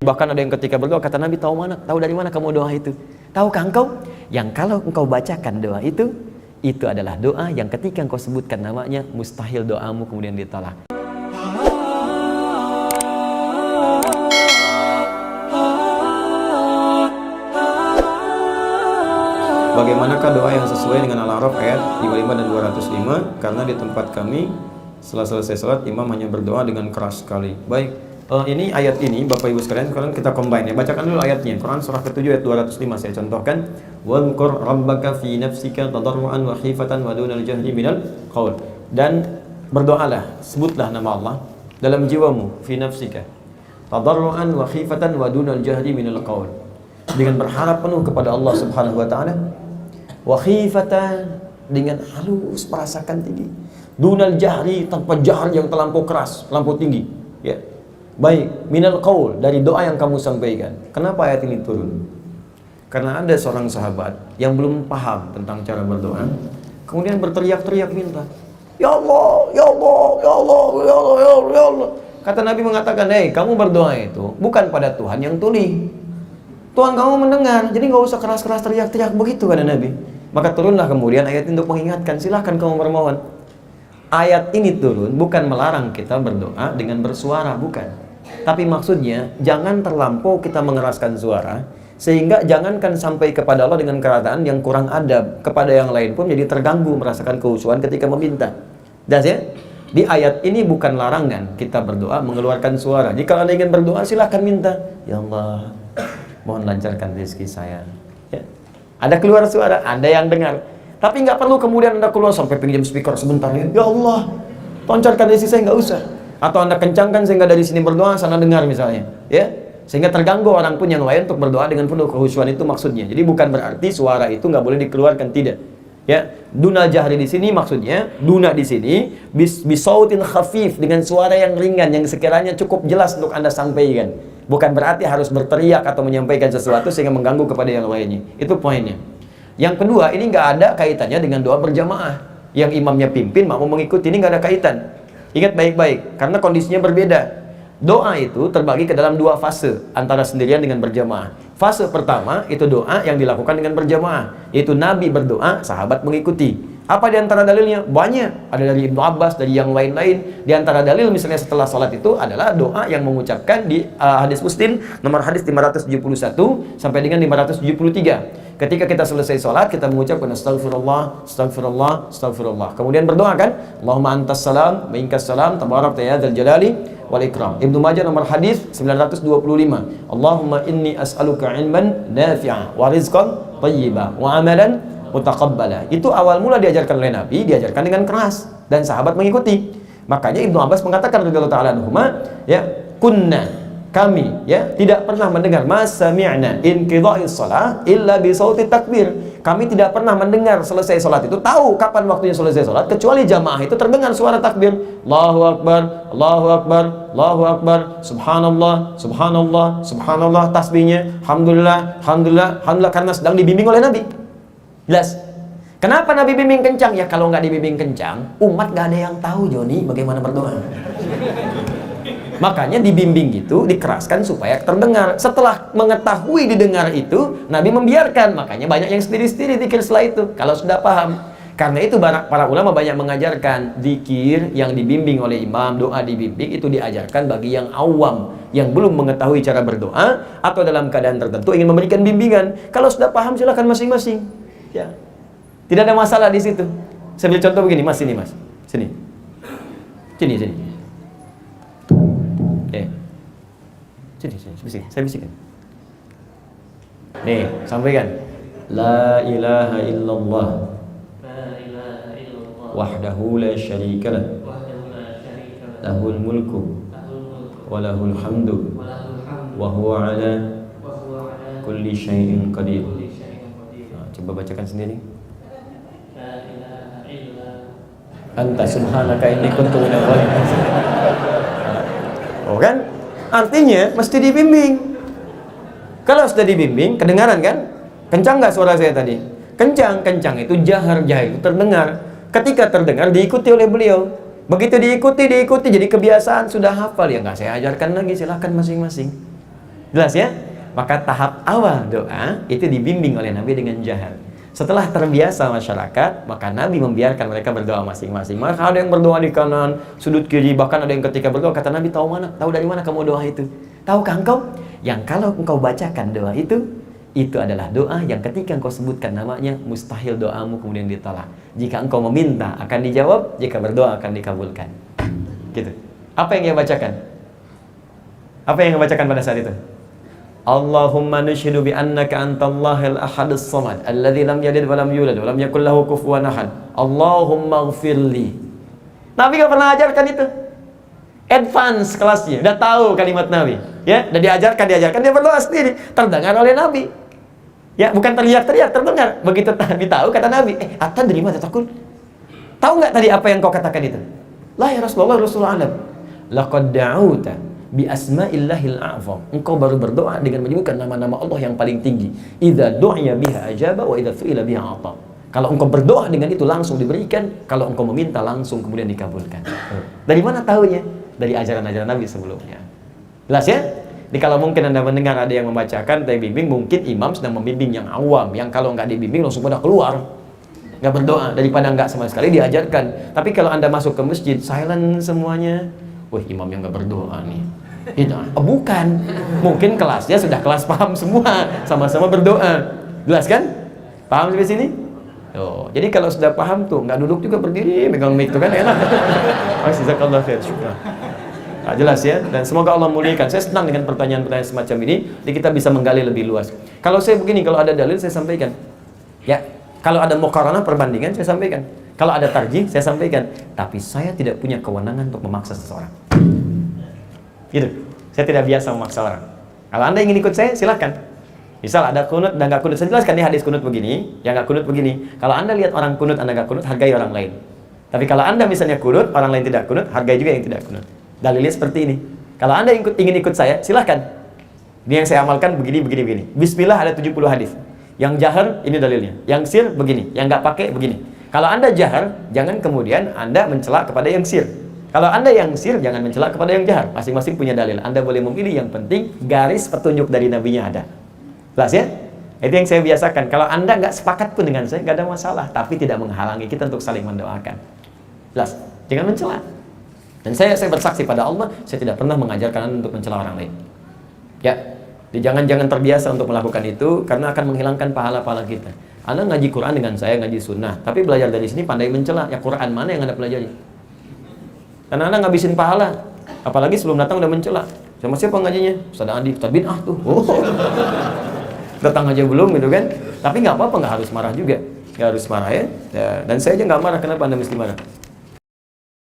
Bahkan ada yang ketika berdoa kata Nabi, tahu dari mana kamu doa itu? Tahukah engkau yang kalau engkau bacakan doa itu adalah doa yang ketika engkau sebutkan namanya mustahil doamu kemudian ditolak. Bagaimanakah doa yang sesuai dengan Al-A'raf ayat 55 dan 205? Karena di tempat kami setelah selesai salat imam hanya berdoa dengan keras sekali. Baik. Ini ayat ini Bapak Ibu sekalian kita combine ya. Bacakan dulu ayatnya. Quran surah ke-7 ayat 205 saya contohkan. Wadhkur rabbaka fi nafsika tadarruan wa khifatan wa dunal jahri minal qaul. Dan berdoalah, sebutlah nama Allah dalam jiwamu fi nafsika tadarruan wa khifatan wa dunal jahri minal qaul. Dengan berharap penuh kepada Allah Subhanahu wa taala. Wa khifatan, dengan halus merasakan tinggi. Dunal jahri, tanpa jahar yang terlampau keras, terlampau tinggi, ya. Baik, minal qaul, dari doa yang kamu sampaikan. Kenapa ayat ini turun? Karena ada seorang sahabat yang belum paham tentang cara berdoa, kemudian berteriak-teriak minta, "Ya Allah, ya Allah, ya Allah, ya Allah, ya Allah, ya Allah." Kata Nabi mengatakan, "Hei, kamu berdoa itu bukan pada Tuhan yang tuli. Tuhan kamu mendengar, jadi nggak usah keras-keras teriak-teriak begitu," kata Nabi. Maka turunlah kemudian ayat ini untuk mengingatkan, silahkan kamu bermohon. Ayat ini turun bukan melarang kita berdoa dengan bersuara, bukan. Tapi maksudnya jangan terlampau kita mengeraskan suara, sehingga jangankan sampai kepada Allah dengan keadaan yang kurang adab, kepada yang lain pun jadi terganggu merasakan kekhusyuan ketika meminta. Dan ya, di ayat ini bukan larangan kita berdoa mengeluarkan suara. Jika Anda ingin berdoa silahkan minta, "Ya Allah, mohon lancarkan rezeki saya." Ya. Ada keluar suara, ada yang dengar. Tapi nggak perlu kemudian Anda keluar sampai pinjam speaker sebentar, "Ya Allah, lancarkan rezeki saya," nggak usah. Atau Anda kencangkan sehingga dari sini berdoa sana dengar misalnya, ya, sehingga terganggu orang pun yang lain untuk berdoa dengan penuh kekhusyuan, itu maksudnya. Jadi bukan berarti suara itu nggak boleh dikeluarkan, tidak, ya. Duna jahri di sini maksudnya, duna di sini bisautin khafif, dengan suara yang ringan yang sekiranya cukup jelas untuk Anda sampaikan. Bukan berarti harus berteriak atau menyampaikan sesuatu sehingga mengganggu kepada yang lainnya. Itu poinnya. Yang kedua, ini nggak ada kaitannya dengan doa berjamaah. Yang imamnya pimpin, makmum mengikuti, ini nggak ada kaitan. Ingat baik-baik, karena kondisinya berbeda. Doa itu terbagi ke dalam dua fase, antara sendirian dengan berjamaah. Fase pertama, itu doa yang dilakukan dengan berjamaah. Yaitu Nabi berdoa, sahabat mengikuti. Apa di antara dalilnya? Banyak. Ada dari Ibnu Abbas, dari yang lain-lain. Di antara dalil misalnya setelah sholat itu adalah doa yang mengucapkan di hadis Muslim, nomor hadis 571 sampai dengan 573. Ketika kita selesai sholat, kita mengucapkan astagfirullah, astagfirullah, astagfirullah. Kemudian berdoa kan, Allahumma antas salam, minkas salam, tabarakta ya dzal jalali wal ikram. Ibnu Majah nomor hadis 925. Allahumma inni as'aluka ilman nafi'a wa rizqan thayyiba wa amalan mutaqabbala. Itu awal mula diajarkan oleh Nabi, diajarkan dengan keras dan sahabat mengikuti. Makanya Ibnu Abbas mengatakan radhiyallahu taala anhuma, ya, kunna, kami, ya, tidak pernah mendengar masami'na inqidha'is shalah illa bi sauti takbir. Kami tidak pernah mendengar selesai salat itu, tahu kapan waktunya selesai salat, kecuali jamaah itu terdengar suara takbir. Allahu akbar, Allahu akbar, Allahu akbar, subhanallah, subhanallah, subhanallah, tasbihnya, alhamdulillah, alhamdulillah, alhamdulillah, karena sedang dibimbing oleh Nabi. Jelas. Kenapa Nabi bimbing kencang? Ya kalau nggak dibimbing kencang, umat nggak ada yang tahu Joni bagaimana berdoa. Makanya dibimbing gitu, dikeraskan supaya terdengar. Setelah mengetahui didengar itu, Nabi membiarkan. Makanya banyak yang sendiri-sendiri zikir setelah itu, kalau sudah paham. Karena itu para ulama banyak mengajarkan zikir yang dibimbing oleh imam, doa dibimbing itu diajarkan bagi yang awam, yang belum mengetahui cara berdoa atau dalam keadaan tertentu ingin memberikan bimbingan. Kalau sudah paham silakan masing-masing. Ya. Tidak ada masalah di situ. Saya ambil contoh begini, Mas, sini Mas. Sini. Sini, sini. Sini, saya bisikin. Nih, sampaikan. La ilaha illallah. Wahdahu la syarika lah. Lahul mulku wa lahul hamdu wa huwa ala kulli syai'in qadir. Coba bacakan sendiri. Anta subhanaka inni kuntu minadh dhalimin. Oh kan? Artinya mesti dibimbing. Kalau sudah dibimbing, kedengaran kan? Kencang nggak suara saya tadi? Kencang, kencang itu jahar itu terdengar. Ketika terdengar diikuti oleh beliau. Begitu diikuti, jadi kebiasaan sudah hafal. Ya nggak saya ajarkan lagi, silahkan masing-masing. Jelas ya? Maka tahap awal doa itu dibimbing oleh Nabi dengan jahar. Setelah terbiasa masyarakat, maka Nabi membiarkan mereka berdoa masing-masing. Maka ada yang berdoa di kanan, sudut kiri, bahkan ada yang ketika berdoa kata Nabi, tahu dari mana kamu doa itu? Tahukah engkau? Yang kalau engkau bacakan doa itu adalah doa yang ketika engkau sebutkan namanya, mustahil doamu kemudian ditolak. Jika engkau meminta akan dijawab, jika berdoa akan dikabulkan. Gitu. Apa yang dia bacakan? Apa yang dia bacakan pada saat itu? Allahumma nushhidu bi annaka antallahil ahadus samad alladzi lam yalid wa lam yulad wa lam yakul lahu kufuwan ahad. Allahumma ighfirli. Nabi enggak pernah ajarkan itu. Advance kelasnya, udah tahu kalimat Nabi, ya, udah diajarkan, dia berdoa sendiri, terdengar oleh Nabi. Ya, bukan teriak-teriak, terdengar. Begitu Nabi tahu, kata Nabi, Atan dari mana takut? Tahu nggak tadi apa yang kau katakan itu? La ya Rasulullah, Rasulullah alam. Laqad da'uta bi asma'illahil a'zam. Engkau baru berdoa dengan menyebutkan nama-nama Allah yang paling tinggi. Idza du'iya biha ajaba wa idza su'ila biha ata. Kalau engkau berdoa dengan itu langsung diberikan, kalau engkau meminta langsung kemudian dikabulkan. Dari mana tahunya? Dari ajaran-ajaran Nabi sebelumnya. Jelas ya? Jadi kalau mungkin Anda mendengar ada yang membacakan atau yang bimbing, mungkin imam sedang membimbing yang awam, yang kalau nggak dibimbing langsung pada keluar, nggak berdoa, daripada nggak sama sekali diajarkan. Tapi kalau Anda masuk ke masjid, silent semuanya, wah imam yang nggak berdoa nih. Bukan, mungkin kelasnya sudah kelas paham semua, sama-sama berdoa. Jelas kan? Paham sampai sini? Oh, jadi kalau sudah paham tuh, nggak duduk juga berdiri, megang mic tuh kan enak. Jazakallah khair, syukran. Nah, jelas ya, dan semoga Allah muliakan. Saya senang dengan pertanyaan-pertanyaan semacam ini, jadi kita bisa menggali lebih luas. Kalau saya begini, kalau ada dalil saya sampaikan. Ya, kalau ada muqaranah perbandingan saya sampaikan. Kalau ada tarjih saya sampaikan. Tapi saya tidak punya kewenangan untuk memaksa seseorang. Gitu. Saya tidak biasa memaksa orang. Kalau Anda ingin ikut saya, silakan. Misal ada kunut dan nggak kunut, saya jelaskan di hadis kunut begini, yang nggak kunut begini. Kalau Anda lihat orang kunut, Anda nggak kunut, hargai orang lain. Tapi kalau Anda misalnya kunut, orang lain tidak kunut, hargai juga yang tidak kunut. Dalilnya seperti ini. Kalau Anda ingin ikut saya, silahkan. Ini yang saya amalkan begini. Bismillah ada 70 hadis. Yang jahar, ini dalilnya. Yang sir, begini. Yang nggak pakai, begini. Kalau Anda jahar, jangan kemudian Anda mencela kepada yang sir. Kalau Anda yang sir, jangan mencela kepada yang jahar. Masing-masing punya dalil. Anda boleh memilih, yang penting garis petunjuk dari Nabi-nya ada. Jelas ya? Itu yang saya biasakan. Kalau Anda nggak sepakat pun dengan saya, nggak ada masalah. Tapi tidak menghalangi kita untuk saling mendoakan. Jelas? Jangan mencela. Dan saya bersaksi pada Allah, saya tidak pernah mengajarkan Anda untuk mencela orang lain. Ya, jangan terbiasa untuk melakukan itu, karena akan menghilangkan pahala-pahala kita. Anda ngaji Quran dengan saya, ngaji sunnah, tapi belajar dari sini pandai mencela. Ya Quran mana yang Anda pelajari? Karena Anda ngabisin pahala. Apalagi sebelum datang udah mencela. Sama siapa ngajinya? Ustaz Andi, Ustaz Bid'ah tuh. Oh. Datang aja belum gitu kan. Tapi nggak apa-apa, nggak harus marah juga, nggak harus marah ya. Dan saya aja nggak marah. Kenapa Anda mesti marah?